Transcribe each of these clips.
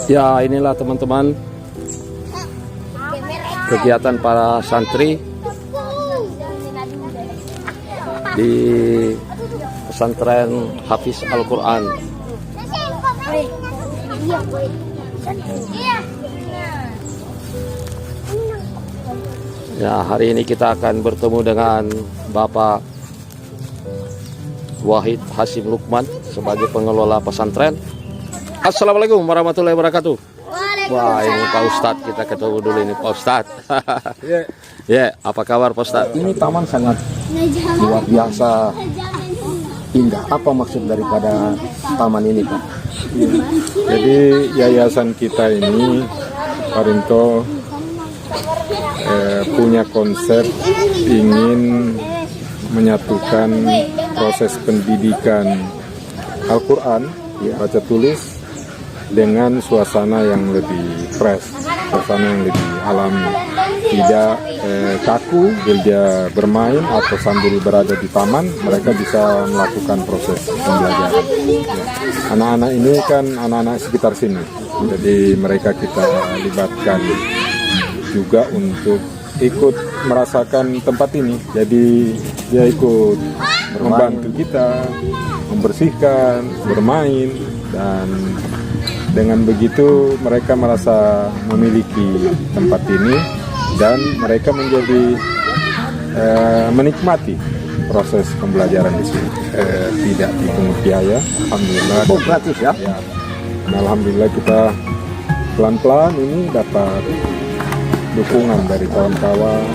Ya, inilah teman-teman kegiatan para santri di pesantren Hafiz Al-Quran. Ya, hari ini kita akan bertemu dengan Bapak Wahid Hasim Lukman sebagai pengelola pesantren. Assalamualaikum warahmatullahi wabarakatuh. Wah, ini Pak Ustadz, kita ketemu dulu ini Pak Ustadz. Ya, apa kabar Pak Ustadz? Ini taman sangat luar biasa indah. Apa maksud daripada taman ini, Pak? Jadi yayasan kita ini, Parinto, punya konsep ingin menyatukan proses pendidikan Al-Quran, baca tulis, dengan suasana yang lebih fresh, suasana yang lebih alami, tidak kaku dia bermain atau sambil berada di taman mereka bisa melakukan proses pembelajaran. Anak-anak ini kan anak-anak sekitar sini, jadi mereka kita libatkan juga untuk ikut merasakan tempat ini, jadi dia ikut membantu kita membersihkan, bermain, dan dengan begitu mereka merasa memiliki tempat ini dan mereka menjadi menikmati proses pembelajaran di sini. Tidak dipungut biaya, alhamdulillah. Oh, gratis ya? Ya. Nah, alhamdulillah kita pelan-pelan ini dapat dukungan dari kawan-kawan.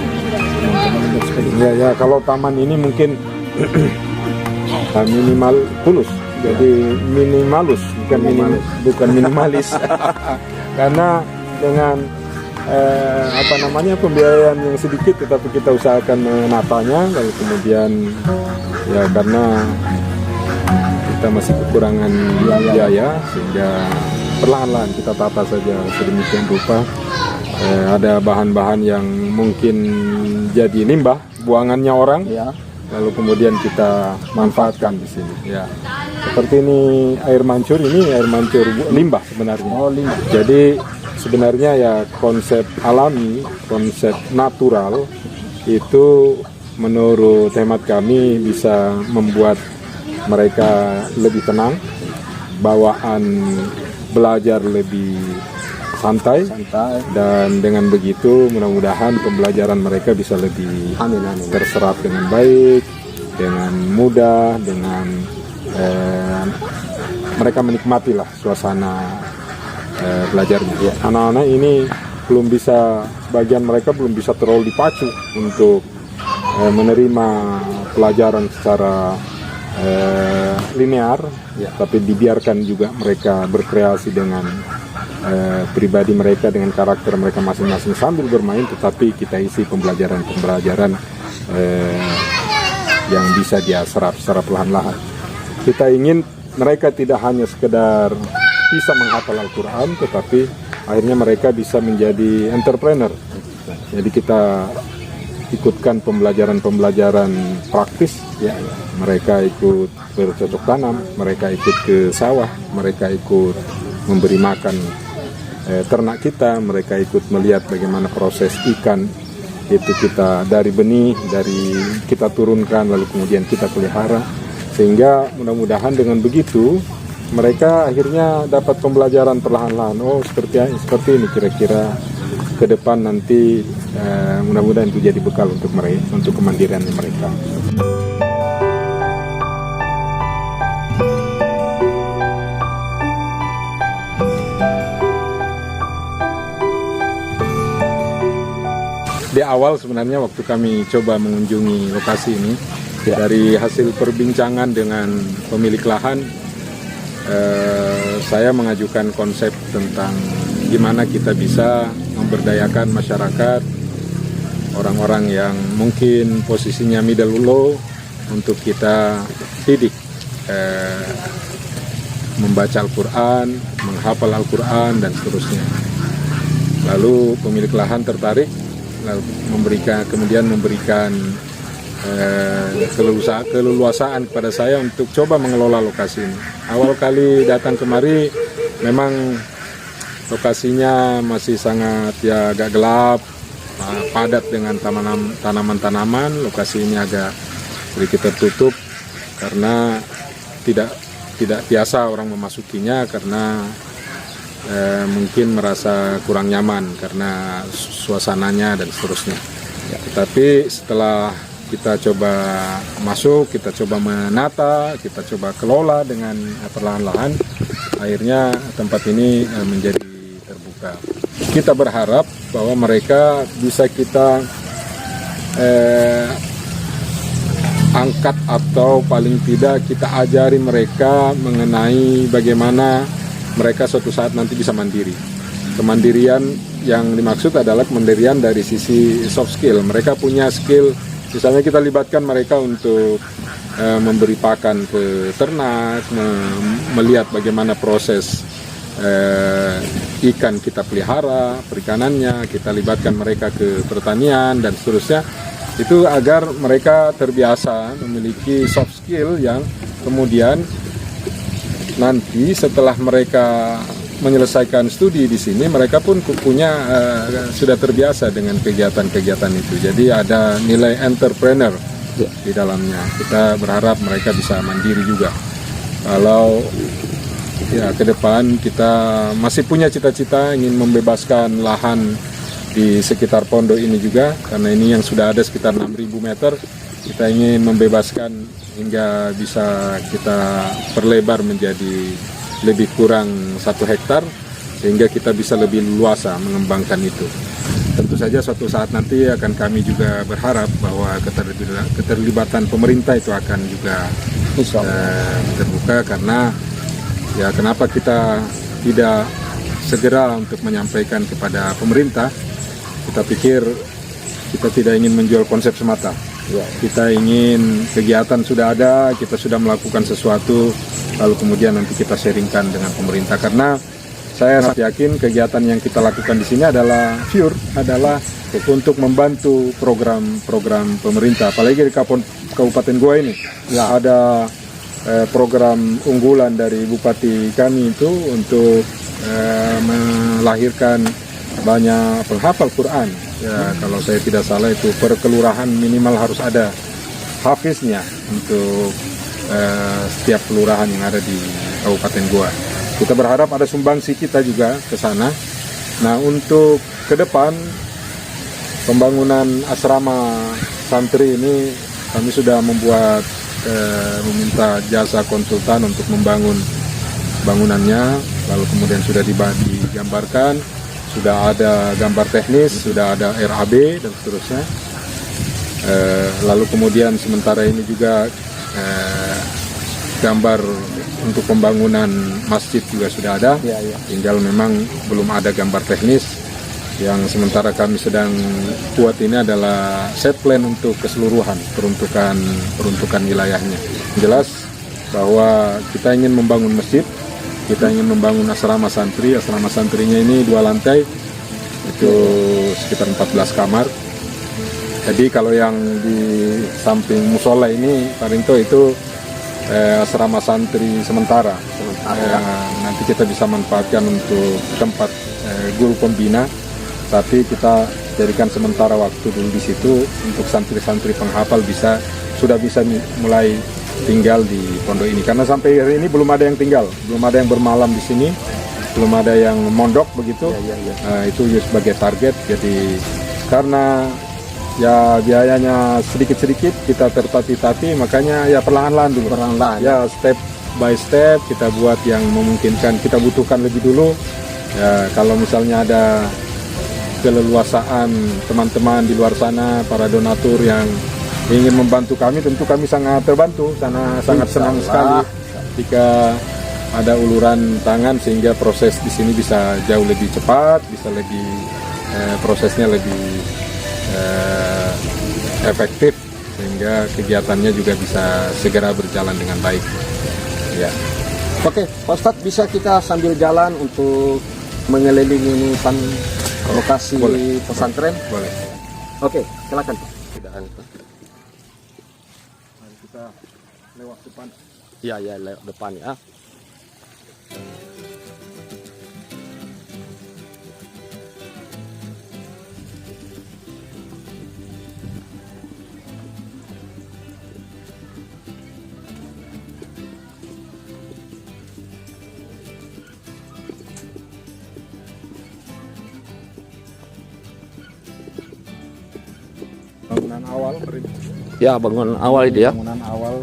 Ya, kalau taman ini mungkin minimal tulus. Jadi minimalus, bukan minimalis. Karena dengan pembiayaan yang sedikit, tetapi kita usahakan menatanya, lalu kemudian ya karena kita masih kekurangan biaya, sehingga perlahan-lahan kita tata saja sedemikian rupa. Ada bahan-bahan yang mungkin jadi limbah, buangannya orang. Ya. Lalu kemudian kita manfaatkan di sini. Ya. Seperti ini air mancur limbah sebenarnya. Oh, limbah. Jadi sebenarnya ya konsep alami, konsep natural itu menurut hemat kami bisa membuat mereka lebih tenang, bawaan belajar lebih santai. Dan dengan begitu mudah-mudahan pembelajaran mereka bisa lebih terserap dengan baik, dengan mudah, dengan mereka menikmatilah suasana belajarnya. Ya. Anak-anak ini sebagian mereka belum bisa terlalu dipacu untuk menerima pelajaran secara linear, ya, tapi dibiarkan juga mereka berkreasi dengan pribadi mereka, dengan karakter mereka masing-masing sambil bermain, tetapi kita isi pembelajaran yang bisa dia serap secara perlahan-lahan. Kita ingin mereka tidak hanya sekedar bisa menghafal Al-Quran, tetapi akhirnya mereka bisa menjadi entrepreneur. Jadi kita ikutkan pembelajaran praktis, ya. Mereka ikut bercocok tanam, mereka ikut ke sawah, mereka ikut memberi makan ternak kita, mereka ikut melihat bagaimana proses ikan itu kita dari benih, dari kita turunkan lalu kemudian kita pelihara, sehingga mudah-mudahan dengan begitu mereka akhirnya dapat pembelajaran perlahan-lahan. Oh, seperti ini kira-kira ke depan nanti, mudah-mudahan itu jadi bekal untuk mereka, untuk kemandirian mereka. Di awal sebenarnya waktu kami coba mengunjungi lokasi ini, ya, dari hasil perbincangan dengan pemilik lahan, saya mengajukan konsep tentang gimana kita bisa memberdayakan masyarakat, orang-orang yang mungkin posisinya middle low, untuk kita didik membaca Al-Quran, menghafal Al-Quran, dan seterusnya. Lalu pemilik lahan tertarik, lalu kemudian memberikan keleluasaan kepada saya untuk coba mengelola lokasi ini. Awal kali datang kemari memang lokasinya masih sangat ya agak gelap, padat dengan tanaman-tanaman. Lokasi ini agak sedikit tertutup karena tidak biasa orang memasukinya karena mungkin merasa kurang nyaman karena suasananya dan seterusnya. Tetapi setelah kita coba masuk, kita coba menata, kita coba kelola dengan perlahan-lahan, akhirnya tempat ini menjadi terbuka. Kita berharap bahwa mereka bisa kita angkat atau paling tidak kita ajari mereka mengenai bagaimana mereka suatu saat nanti bisa mandiri. Kemandirian yang dimaksud adalah kemandirian dari sisi soft skill. Mereka punya skill, misalnya kita libatkan mereka untuk memberi pakan ke ternak, melihat bagaimana proses ikan kita pelihara, perikanannya, kita libatkan mereka ke pertanian dan seterusnya. Itu agar mereka terbiasa memiliki soft skill yang kemudian nanti setelah mereka menyelesaikan studi di sini, mereka pun sudah terbiasa dengan kegiatan-kegiatan itu. Jadi ada nilai entrepreneur di dalamnya. Kita berharap mereka bisa mandiri juga. Kalau ya ke depan kita masih punya cita-cita ingin membebaskan lahan di sekitar pondok ini juga, karena ini yang sudah ada sekitar 6.000 meter, kita ingin membebaskan hingga bisa kita perlebar menjadi lebih kurang 1 hektar, sehingga kita bisa lebih luasa mengembangkan itu. Tentu saja suatu saat nanti akan kami juga berharap bahwa keterlibatan pemerintah itu akan juga terbuka, karena ya kenapa kita tidak segera untuk menyampaikan kepada pemerintah. Kita pikir kita tidak ingin menjual konsep semata. Kita ingin kegiatan sudah ada, kita sudah melakukan sesuatu, lalu kemudian nanti kita sharingkan dengan pemerintah. Karena saya yakin kegiatan yang kita lakukan di sini adalah untuk membantu program-program pemerintah. Apalagi di Kabupaten Goa ini ada program unggulan dari Bupati kami itu untuk melahirkan banyak penghafal Quran. Ya, kalau saya tidak salah itu per kelurahan minimal harus ada hafiznya untuk setiap kelurahan yang ada di Kabupaten Goa. Kita berharap ada sumbangsi kita juga ke sana. Nah, untuk ke depan pembangunan asrama santri ini kami sudah meminta jasa konsultan untuk membangun bangunannya, lalu kemudian sudah digambarkan, sudah ada gambar teknis, sudah ada RAB dan seterusnya. Lalu kemudian sementara ini juga gambar untuk pembangunan masjid juga sudah ada. Tinggal memang belum ada gambar teknis. Yang sementara kami sedang buat ini adalah set plan untuk keseluruhan peruntukan wilayahnya. Jelas bahwa kita ingin membangun masjid, kita ingin membangun asrama santri. Asrama santrinya ini 2 lantai, itu sekitar 14 kamar. Jadi kalau yang di samping musola ini, Pak Rinto, itu asrama santri sementara. Nanti kita bisa manfaatkan untuk tempat guru pembina, tapi kita jadikan sementara waktu dulu di situ untuk santri-santri penghafal sudah bisa mulai tinggal di pondok ini. Karena sampai hari ini belum ada yang tinggal, belum ada yang bermalam di sini, belum ada yang mondok begitu. Itu sebagai target. Jadi karena ya biayanya sedikit-sedikit kita tertati-tati, makanya ya perlahan-lahan dulu. Ya step by step kita buat yang memungkinkan. Kita butuhkan lebih dulu. Ya kalau misalnya ada keleluasaan teman-teman di luar sana, para donatur yang ingin membantu kami, tentu kami sangat terbantu, sangat senang sekali jika ada uluran tangan sehingga proses di sini bisa jauh lebih cepat, bisa lebih prosesnya lebih efektif, sehingga kegiatannya juga bisa segera berjalan dengan baik. Ya. Oke, Pak Ustadz, bisa kita sambil jalan untuk mengelilingi lokasi pesantren? Boleh. Oke, silakan Pak. Mari kita lewat depan. Ya, lewat depan ya. awal. Ya, bangunan awal itu ya. Bangunan awal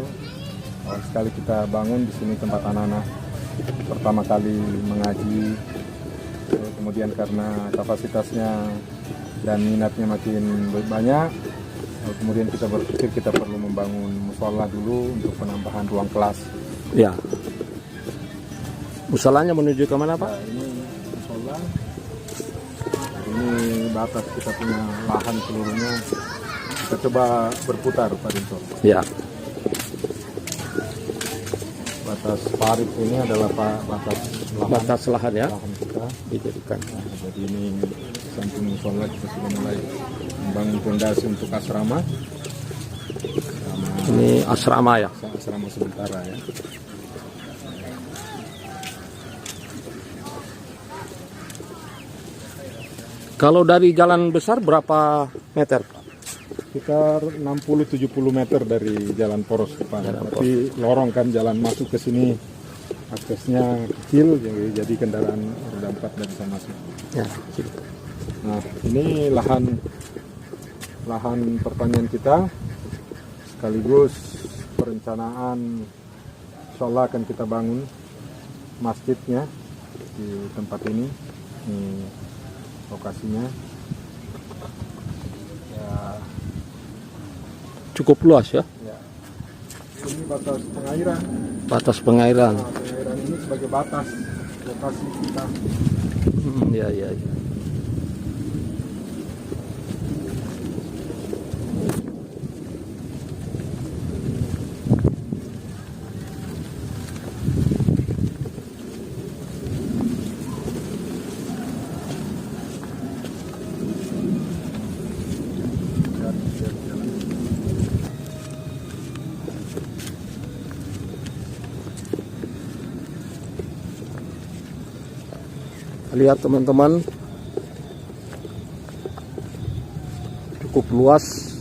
sekali kita bangun di sini tempat anak-anak pertama kali mengaji. Kemudian karena kapasitasnya dan minatnya makin banyak, kemudian kita berpikir kita perlu membangun musola dulu untuk penambahan ruang kelas. Ya. Musolanya menuju ke mana, Pak? Nah, ini musola. Ini batas kita punya lahan seluruhnya. Kita coba berputar, Pak Rinto. Ya. Batas parit ini adalah Batas lahan ya. lahan kita. Dijadikan. Nah, jadi ini samping musola kita sudah mulai membangun fondasi untuk asrama. Ini asrama ya. Asrama sementara ya. Kalau dari jalan besar berapa meter, Pak? Sekitar 60-70 meter dari jalan poros depan. Tapi lorong kan jalan masuk ke sini, aksesnya kecil, jadi kendaraan roda 4 tidak bisa masuk. Ya. Nah, ini lahan pertanian kita, sekaligus perencanaan insya Allah akan kita bangun masjidnya di tempat ini. Ini lokasinya. Ya, Cukup luas ya. ya. Ini batas pengairan. Batas pengairan. Nah, pengairan ini sebagai batas lokasi kita. Ya, ya, ya. Lihat teman-teman, cukup luas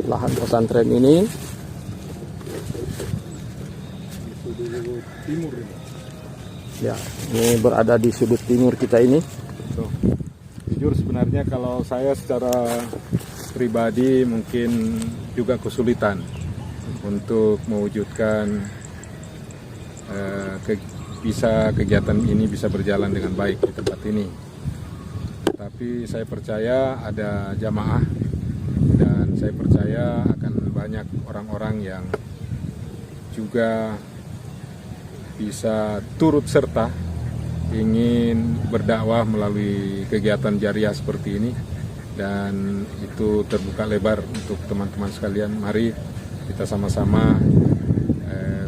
lahan pesantren ini. Timur ini. Ya, ini berada di sudut timur kita ini. Tuh. Jujur sebenarnya kalau saya secara pribadi mungkin juga kesulitan untuk mewujudkan kegiatan ini bisa berjalan dengan baik di tempat ini. Tapi saya percaya ada jamaah dan saya percaya akan banyak orang-orang yang juga bisa turut serta ingin berdakwah melalui kegiatan jariah seperti ini, dan itu terbuka lebar untuk teman-teman sekalian. Mari kita sama-sama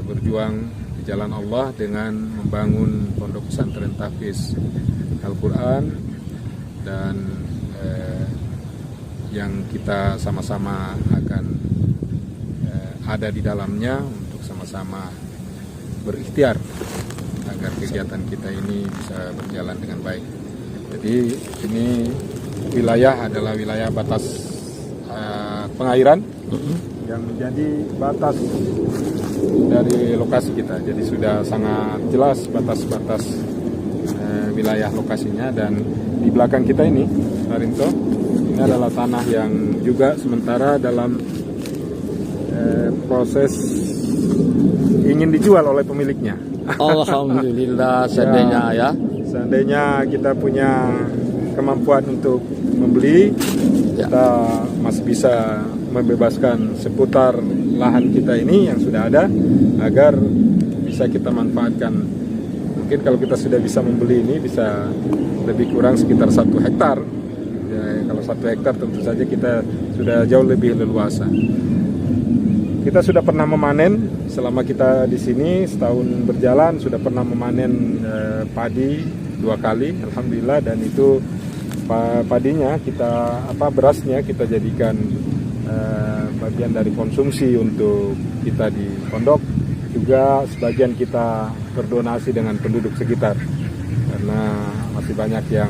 berjuang di jalan Allah dengan membangun pondok pesantren tahfiz Al-Quran, dan yang kita sama-sama akan ada di dalamnya untuk sama-sama berikhtiar agar kegiatan kita ini bisa berjalan dengan baik. Jadi ini wilayah adalah wilayah batas pengairan yang menjadi batas dari lokasi kita. Jadi sudah sangat jelas batas-batas wilayah lokasinya, dan di belakang kita ini, Harinto, ini adalah tanah yang juga sementara dalam proses ingin dijual oleh pemiliknya. Alhamdulillah, seandainya ya. Seandainya kita punya kemampuan untuk membeli, kita masih bisa membebaskan seputar lahan kita ini yang sudah ada agar bisa kita manfaatkan. Mungkin kalau kita sudah bisa membeli ini bisa lebih kurang sekitar 1 hektar. Ya, kalau 1 hektar tentu saja kita sudah jauh lebih leluasa. Kita sudah pernah memanen selama kita di sini setahun berjalan, sudah pernah memanen padi 2 kali, alhamdulillah, dan itu padinya kita berasnya kita jadikan bagian dari konsumsi untuk kita di pondok, juga sebagian kita berdonasi dengan penduduk sekitar karena masih banyak yang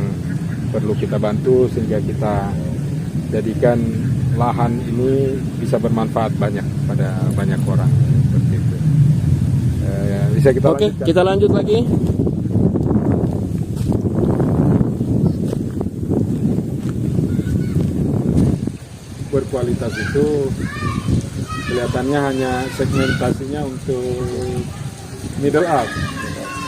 perlu kita bantu sehingga kita jadikan lahan ini bisa bermanfaat banyak pada banyak orang seperti itu. Bisa kita Oke, lanjutkan? kita lanjut lagi. berkualitas itu kelihatannya hanya segmentasinya untuk middle up.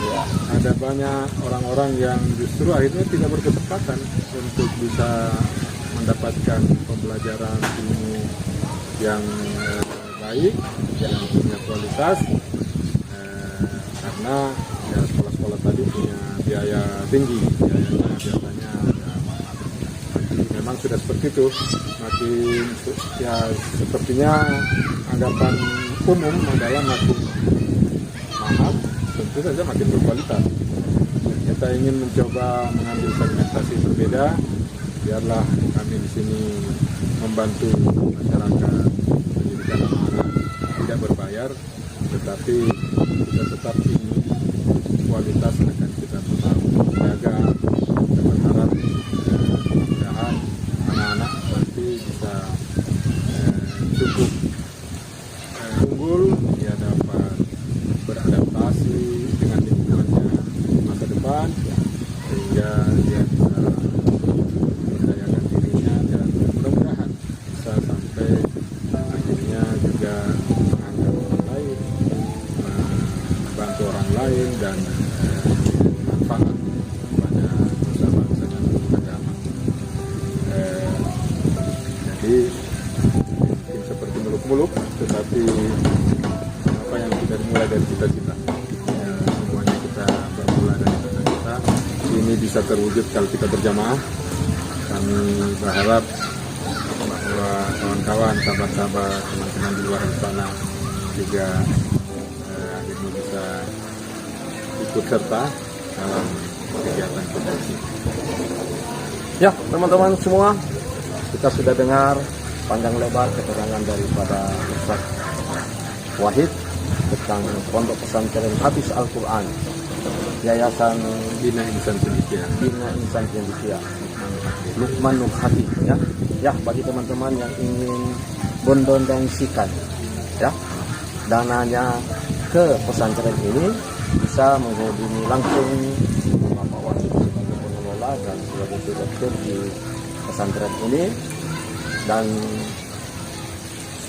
Ya. Ada banyak orang-orang yang justru akhirnya tidak berkesempatan untuk bisa mendapatkan pembelajaran ilmu yang baik, yang punya kualitas, karena ya, sekolah-sekolah tadi punya biaya tinggi, biayanya biasanya memang sudah seperti itu. Makin ya sepertinya anggapan umum adalah makin mahal, tentu saja makin berkualitas. Kita ingin mencoba mengambil segmentasi berbeda, biarlah kami di sini membantu masyarakat pendidikan anak tidak berbayar, tetapi kita tetap ingin kualitas akan kita tetap jaga. Kita berharap mudah-mudahan anak-anak nanti bisa cukup unggul, dia dapat beradaptasi dengan lingkungannya masa depan, sehingga dia bisa memperdayakan dirinya dan mudah-mudahan bisa sampai akhirnya juga menganggap orang lain, membantu orang lain dan manfaat kepada nusa bangsa dan agama. Jadi mungkin seperti muluk-muluk, tetapi apa yang kita dimulai dari cita-cita, ya, semuanya kita bermula dari cita-cita. Ini bisa terwujud kalau kita berjamaah. Kami berharap bahwa kawan-kawan, sahabat-sahabat, teman-teman di luar sana juga akhirnya bisa ikut serta dalam kegiatan kita ini. Ya, teman-teman semua, kita sudah dengar panjang lebar keterangan daripada Ustaz Wahid tentang Pondok Pesantren Hafiz Al-Quran, Yayasan Bina Insan Cendekia. Bina Insan Cendekia Lukmanul Hakim, ya. Ya, bagi teman-teman yang ingin mendonasikan ya dananya ke pesantren ini, bisa menghubungi langsung Bapak Wahid sebagai pengelola dan sebagai direktur di pesantren ini, dan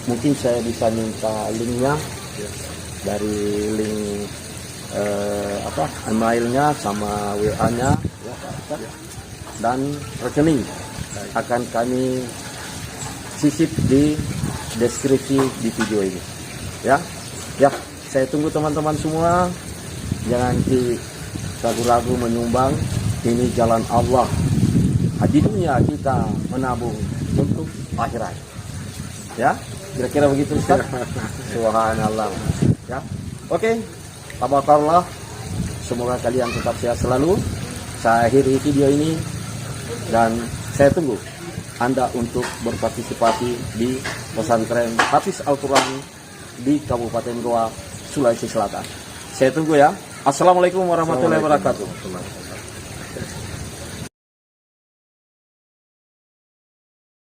mungkin saya bisa minta linknya dari link emailnya sama WA-nya ya, Pak Ustaz, dan rekening akan kami sisip di deskripsi di video ini ya. Saya tunggu teman-teman semua, jangan ragu-ragu menyumbang. Ini jalan Allah. Di dunia kita menabung untuk akhirat. Ya, kira-kira begitu Ustaz. Subhanallah. Ya. Oke. Tabarakallah. Semoga kalian tetap sehat selalu. Saya akhiri video ini dan saya tunggu Anda untuk berpartisipasi di pesantren Hafiz Al-Quran di Kabupaten Goa, Sulawesi Selatan. Saya tunggu ya. Assalamualaikum warahmatullahi wabarakatuh.